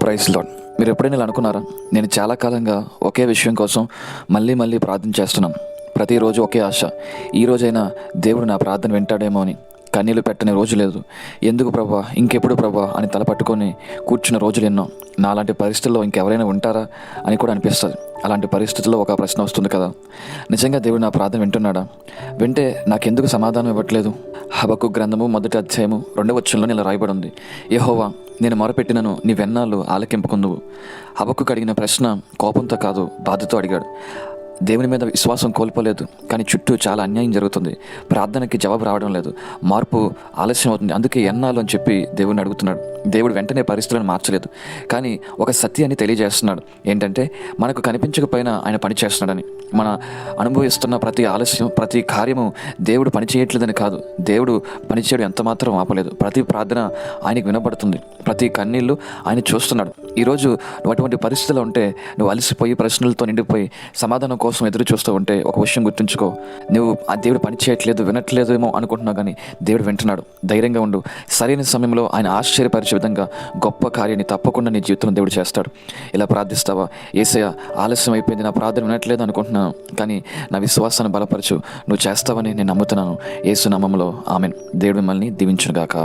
Praise lord. మీరు ఎప్పుడైనా ఇలా అనుకున్నారా? నేను చాలా కాలంగా ఒకే విషయం కోసం మళ్ళీ ప్రార్థన చేస్తున్నాను. ప్రతిరోజు ఒకే ఆశ, ఈ రోజైనా దేవుడు నా ప్రార్థన వింటాడేమో అని. కన్నీళ్ళు పెట్టని రోజు లేదు. ఎందుకు ప్రభా, ఇంకెప్పుడు ప్రభా అని తల పట్టుకొని కూర్చున్న రోజులు ఎన్నో. నాలాంటి పరిస్థితుల్లో ఇంకెవరైనా ఉంటారా అని కూడా అనిపిస్తుంది. అలాంటి పరిస్థితుల్లో ఒక ప్రశ్న వస్తుంది కదా, నిజంగా దేవుడు నా ప్రార్థన వింటున్నాడా? వింటే నాకెందుకు సమాధానం ఇవ్వట్లేదు? హబక్కు గ్రంథము 1వ అధ్యాయము 2వ వచనంలో ఇలా రాయబడి ఉంది, యెహోవా నేను మొరపెట్టినను నీవెన్నాళ్ళు ఆలకింపకుందువు. హబక్కు అడిగిన ప్రశ్న కోపంతో కాదు, బాధతో అడిగాడు. దేవుని మీద విశ్వాసం కోల్పోలేదు, కానీ చుట్టూ చాలా అన్యాయం జరుగుతుంది. ప్రార్థనకి జవాబు రావడం లేదు, మార్పు ఆలస్యం అవుతుంది. అందుకే ఎన్నాళ్ళు అని చెప్పి దేవుడిని అడుగుతున్నాడు. దేవుడు వెంటనే పరిస్థితులను మార్చలేదు, కానీ ఒక సత్యాన్ని తెలియజేస్తున్నాడు. ఏంటంటే, మనకు కనిపించకపోయినా ఆయన పని చేస్తున్నాడని. మన అనుభవిస్తున్న ప్రతి ఆలస్యం, ప్రతి కార్యము దేవుడు పని చేయట్లేదని కాదు, దేవుడు పనిచేయడం ఎంత మాత్రం ఆపలేదు. ప్రతి ప్రార్థన ఆయనకు వినపడుతుంది, ప్రతి కన్నీళ్ళు ఆయన చూస్తున్నాడు. ఈరోజు నువ్వు అటువంటి పరిస్థితిలో ఉంటే, నువ్వు అలసిపోయి ప్రశ్నలతో నిండిపోయి సమాధానం కోసం ఎదురు చూస్తూ ఉంటే, ఒక విషయం గుర్తుంచుకో, నువ్వు ఆ దేవుడు పని చేయట్లేదు, వినట్లేదేమో అనుకుంటున్నావు, కానీ దేవుడు వింటున్నాడు. ధైర్యంగా ఉండు. సరైన సమయంలో ఆయన ఆశ్చర్యపరిచే విధంగా గొప్ప కార్యాన్ని తప్పకుండా నీ జీవితంలో దేవుడు చేస్తాడు. ఇలా ప్రార్థిస్తావా? యేసయ్య, ఆలస్యం అయిపోయింది, నా ప్రార్థన వినట్లేదు అనుకుంటున్నాను, కానీ నా విశ్వాసాన్ని బలపరచు, నువ్వు చేస్తావని నేను నమ్ముతున్నాను. యేసు నామములో ఆమేన్. దేవుడు మిమ్మల్ని దీవించునుగాక.